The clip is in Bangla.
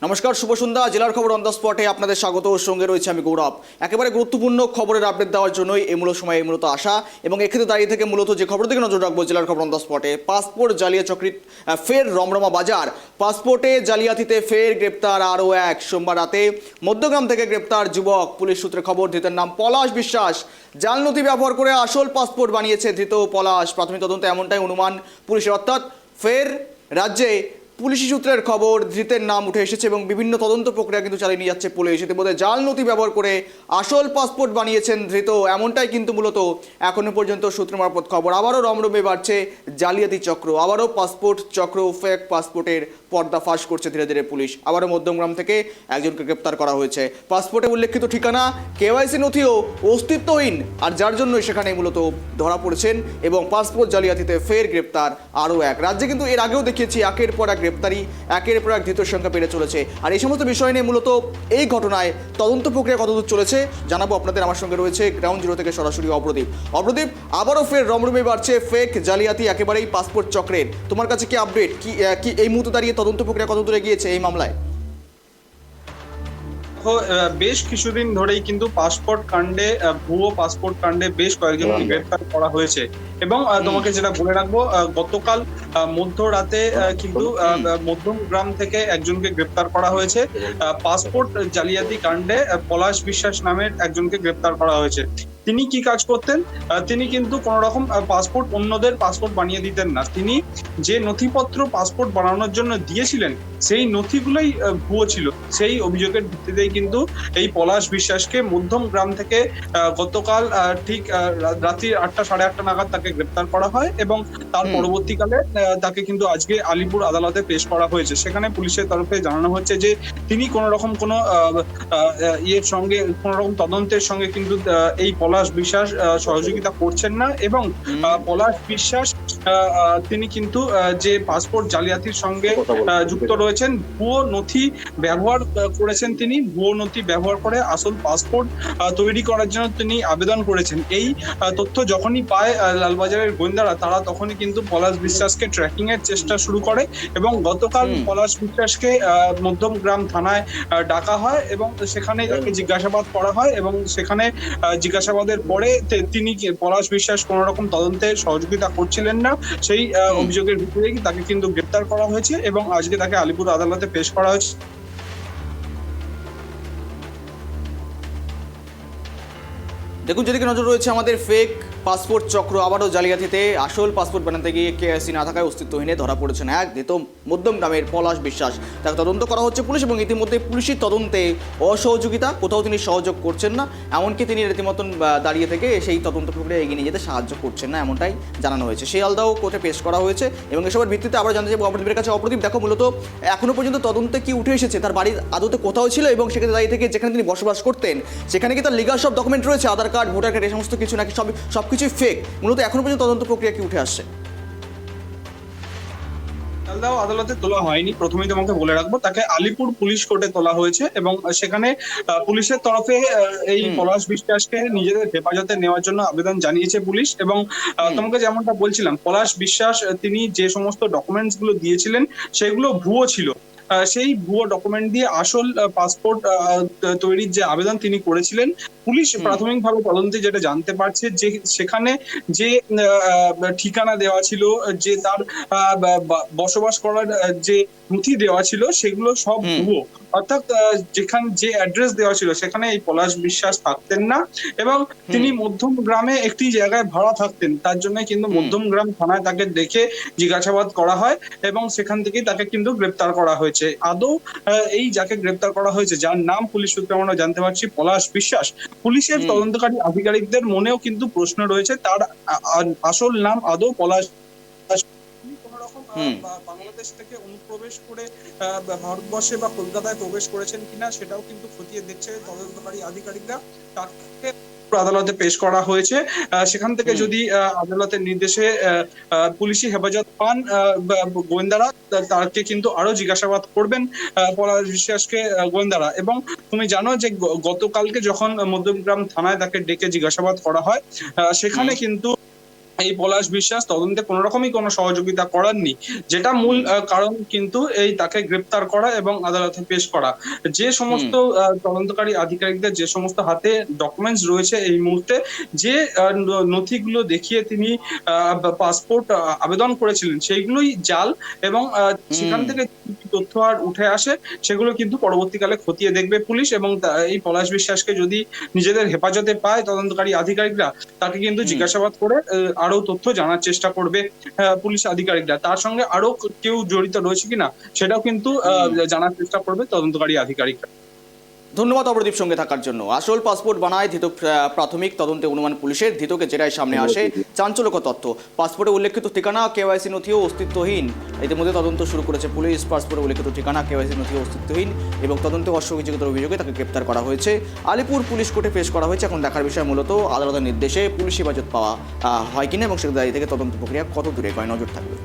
নমস্কার, শুভ সন্ধ্যা। জেলার খবর অন দ্য স্পটে আপনাদের স্বাগত। সঙ্গে রয়েছে আমি গৌরব। একেবারে গুরুত্বপূর্ণ খবরের আপডেট দেওয়ার জন্যই এই মূলত আসা এবং এক্ষেত্রে দাঁড়িয়ে থেকে মূলত যে খবর দিকে নজর রাখবো জেলার খবর অন দ্য স্পটে। পাসপোর্ট জালিয়াচক্রী ফের রমরমা বাজার। পাসপোর্টে জালিয়াতিতে ফের গ্রেপ্তার আরও এক। সোমবার রাতে মধ্যগ্রাম থেকে গ্রেপ্তার যুবক। পুলিশ সূত্রে খবর, ধৃতের নাম পলাশ বিশ্বাস। জাল নথি ব্যবহার করে আসল পাসপোর্ট বানিয়েছে ধৃত পলাশ। প্রাথমিক তদন্তে এমনটাই অনুমান পুলিশের। অর্থাৎ ফের রাজ্যে পুলিশি সূত্রের খবর, ধৃতের নাম উঠে এসেছে এবং বিভিন্ন তদন্ত প্রক্রিয়া কিন্তু চালিয়ে নিয়ে যাচ্ছে পুলিশ। ইতিমধ্যে জাল নথি ব্যবহার করে আসল পাসপোর্ট বানিয়েছেন ধৃত, এমনটাই কিন্তু মূলত এখনো পর্যন্ত সূত্র মারফত খবর। আবারও রমরমে বাড়ছে জালিয়াতি চক্র, আবারও পাসপোর্ট চক্র, ফেক পাসপোর্টের পর্দাফাশ করছে ধীরে ধীরে পুলিশ। আবারও মধ্যমগ্রাম থেকে একজনকে গ্রেপ্তার করা হয়েছে। পাসপোর্টে উল্লেখিত ঠিকানা, কেওয়াইসি নথিও অস্তিত্বহীন, আর যার জন্যই সেখানে মূলত ধরা পড়েছেন এবং পাসপোর্ট জালিয়াতিতে ফের গ্রেপ্তার আরও এক। রাজ্যে কিন্তু এর আগেও দেখিয়েছি একের পর এক গ্রেপ্তারি, একের পর এক ধৃতের সংখ্যা বেড়ে চলেছে। আর এই সমস্ত বিষয় নিয়ে মূলত এই ঘটনায় তদন্ত প্রক্রিয়া কতদূর চলেছে জানাবো আপনাদের। আমার সঙ্গে রয়েছে গ্রাউন্ড জিরো থেকে সরাসরি অপ্রদীপ। অপ্রদীপ, আবারও ফের রমরমে বাড়ছে ফেক জালিয়াতি একেবারেই পাসপোর্ট চক্রের। তোমার কাছে কি আপডেট, কি এই মুহূর্তে দাঁড়িয়ে তদন্ত প্রক্রিয়া কতদূর এগিয়েছে এই মামলায়? বেশ কিছুদিন ধরেই কিন্তু পাসপোর্ট কাণ্ডে, ভুয়ো পাসপোর্ট কাণ্ডে বেশ কয়েকজনকে গ্রেফতার করা হয়েছে এবং তোমাকে যেটা বলে রাখবো, গতকাল মধ্যরাতে কিন্তু মধ্যমগ্রাম থেকে একজনকে গ্রেফতার করা হয়েছে। পাসপোর্ট জালিয়াতি কাণ্ডে পলাশ বিশ্বাস নামের একজনকে গ্রেফতার করা হয়েছে। তিনি কি কাজ করতেন? তিনি কিন্তু কোন রকম পাসপোর্ট, অন্যদের পাসপোর্ট বানিয়ে দিতেন না। তিনি যে নথিপত্র পাসপোর্ট বানানোর জন্য দিয়েছিলেন সেই নথিগুলোই ভুয়ো ছিল। সেই অভিযোগের ভিত্তিতেই কিন্তু এই পলাশ বিশ্বাসকে মধ্যমগ্রাম থেকে গতকাল ঠিক রাত্রি 8টা সাড়ে 8টা নাগাদ তাকে গ্রেপ্তার করা হয় এবং তার পরবর্তীকালে তাকে কিন্তু আজকে আলিপুর আদালতে পেশ করা হয়েছে। সেখানে পুলিশের তরফে জানানো হচ্ছে যে তিনি কোন রকম কোনো ইয়ের সঙ্গে, কোন রকম তদন্তের সঙ্গে কিন্তু এই পলাশ বিশ্বাস সহযোগিতা করছেন না এবং পলাশ বিশ্বাস তিনি কিন্তু যে পাসপোর্ট জালিয়াতির সঙ্গে যুক্ত রয়েছেন, ভুয়ো নথি ব্যবহার করেছেন। তিনি ভুয়ো নথি ব্যবহার করে আসল পাসপোর্ট তৈরি করার জন্য তিনি আবেদন করেছেন। এই তথ্য যখনই পায় লালবাজারের গোয়েন্দারা, তারা তখনই কিন্তু পলাশ বিশ্বাসকে ট্র্যাকিং এর চেষ্টা শুরু করে এবং গতকাল পলাশ বিশ্বাসকে মধ্যমগ্রাম থানায় ডাকা হয় এবং সেখানে তাকে জিজ্ঞাসাবাদ করা হয় এবং সেখানে জিজ্ঞাসাবাদের পরে তিনি, পলাশ বিশ্বাস কোন রকম তদন্তে সহযোগিতা করছিলেন না, সেই অভিযোগের ভিত্তিতে তাকে কিন্তু গ্রেপ্তার করা হয়েছে এবং আজকে তাকে আলিপুর আদালতে পেশ করা হয়েছে। দেখুন, যেদিকে নজর রয়েছে আমাদের, ফেক পাসপোর্ট চক্র আবারও জালিয়াতিতে আসল পাসপোর্ট বানাতে গিয়ে কেওয়াইসি না থাকায় অস্তিত্বহীনে ধরা পড়েছেন এক ধৃত মধ্যমগ্রামের পলাশ বিশ্বাস। তাকে তদন্ত করা হচ্ছে পুলিশ এবং ইতিমধ্যে পুলিশের তদন্তে অসহযোগিতা, কোথাও তিনি সহযোগ করছেন না, এমনকি তিনি রীতিমতন দাঁড়িয়ে থেকে সেই তদন্ত প্রক্রিয়া এগিয়ে নিয়ে যেতে সাহায্য করছেন না, এমনটাই জানানো হয়েছে। শিয়ালদাও কোর্টে পেশ করা হয়েছে এবং এসবের ভিত্তিতে আবার জানতে চাইব অপ্রদীপের কাছে। অপ্রদীপ, দেখো মূলত এখনো পর্যন্ত তদন্তে কি উঠে এসেছে, তার বাড়ির আদতে কোথাও ছিল এবং সেখানে দাঁড়িয়ে থেকে যেখানে তিনি বসবাস করতেন সেখানে কি তার লিগাল সব ডকুমেন্ট রয়েছে, আধার কার্ড, ভোটার কার্ড, এই সমস্ত কিছু, নাকি সবকিছুই ফেক? মূলত এখনো পর্যন্ত তদন্ত প্রক্রিয়া কি উঠে আসছে? শিয়ালদাহ আদালতে তোলা হয়নি, প্রথমেই তোমাকে বলে রাখবো। তাকে আলিপুর পুলিশ কোর্টে তোলা হয়েছে এবং সেখানে পুলিশের তরফে এই পলাশ বিশ্বাসকে নিজেদের হেফাজতে নেওয়ার জন্য আবেদন জানিয়েছে পুলিশ এবং তোমাকে যেমনটা বলছিলাম, পলাশ বিশ্বাস তিনি যে সমস্ত ডকুমেন্টস গুলো দিয়েছিলেন সেগুলো ভুয়ো ছিল। সেই ভুয়ো ডকুমেন্ট দিয়ে আসল পাসপোর্ট তৈরির যে আবেদন তিনি করেছিলেন, পুলিশ প্রাথমিকভাবে তদন্তে যেটা জানতে পারছে যে সেখানে যে ঠিকানা দেওয়া ছিল, যে তার বসবাস করার যে নথি দেওয়া ছিল, সেগুলো সব ভুয়ো। অর্থাৎ যেখানে যে অ্যাড্রেস দেওয়া ছিল সেখানে এই পলাশ বিশ্বাস থাকতেন না এবং তিনি মধ্যমগ্রামে একটি জায়গায় ভাড়া থাকতেন। তার জন্য কিন্তু মধ্যমগ্রাম থানায় তাকে দেখে জিজ্ঞাসাবাদ করা হয় এবং সেখান থেকেই তাকে কিন্তু গ্রেপ্তার করা হয়েছে। আদৌ এই যাকে গ্রেপ্তার করা হয়েছে, যার নাম পুলিশ সূত্রে আমরা জানতে পারছি পলাশ বিশ্বাস, পুলিশের তদন্তকারী আধিকারিকদের মনেও কিন্তু প্রশ্ন রয়েছে তার আসল নাম আদৌ পলাশ বাংলাদেশ থেকে অনুপ্রবেশ করে ভারতবর্ষে বা কলকাতায় প্রবেশ করেছেন কিনা সেটাও কিন্তু খতিয়ে দেখছে তদন্তকারী আধিকারিকরা। তাকে আদালতে পেশ করা হয়েছে। সেখান থেকে যদি আদালতের নির্দেশে পুলিশি হেফাজত পান গোয়েন্দারা, তাকে কিন্তু আরো জিজ্ঞাসাবাদ করবেন পলাশ বিশ্বাসকে গোয়েন্দারা। এবং তুমি জানো যে গতকালকে যখন মধ্যমগ্রাম থানায় তাকে ডেকে জিজ্ঞাসাবাদ করা হয়, সেখানে কিন্তু এই পলাশ বিশ্বাস তদন্তে কোনো রকমই কোনো সহযোগিতা করাননি, যেটা মূল কারণ কিন্তু এই তাকে গ্রেপ্তার করা এবং আদালতে পেশ করা। যে সমস্ত তদন্তকারী আধিকারিকদের যে সমস্ত হাতে ডকুমেন্টস রয়েছে এই মুহূর্তে, যে নথিগুলো দেখিয়ে তিনি পাসপোর্ট আবেদন করেছিলেন সেইগুলোই জাল, এবং সেখান থেকে কি তথ্য আর উঠে আসে সেগুলো কিন্তু পরবর্তীকালে খতিয়ে দেখবে পুলিশ, এবং এই পলাশ বিশ্বাসকে যদি নিজেদের হেফাজতে পায় তদন্তকারী আধিকারিকরা, তাকে কিন্তু জিজ্ঞাসাবাদ করে আরো তথ্য জানার চেষ্টা করবে পুলিশ আধিকারিকরা। তার সঙ্গে আরো কেউ জড়িত রয়েছে কিনা সেটাও কিন্তু জানার চেষ্টা করবে তদন্তকারী আধিকারিকরা। ধন্যবাদ অপরদীপ সঙ্গে থাকার জন্য। আসল পাসপোর্ট বানায় ধৃত, প্রাথমিক তদন্তে অনুমান পুলিশের, ধৃতকে জেরায় সামনে আসে চাঞ্চল্যকর তথ্য। পাসপোর্টে উল্লেখিত ঠিকানা কেওয়াইসি নথিও অস্তিত্বহীন। ইতিমধ্যে তদন্ত শুরু করেছে পুলিশ। পাসপোর্টে উল্লেখিত ঠিকানা কেওয়াইসি নথিও অস্তিত্বহীন এবং তদন্তে অস্বাভাবিকতার অভিযোগে তাকে গ্রেপ্তার করা হয়েছে। আলিপুর পুলিশ কোর্টে পেশ করা হয়েছে। এখন দেখার বিষয় মূলত আদালতের নির্দেশে পুলিশ হেফাজত পাওয়া হয় কিনা এবং সেখানে দাঁড়িয়ে থেকে তদন্ত প্রক্রিয়া কত দূরে নজর থাকবে।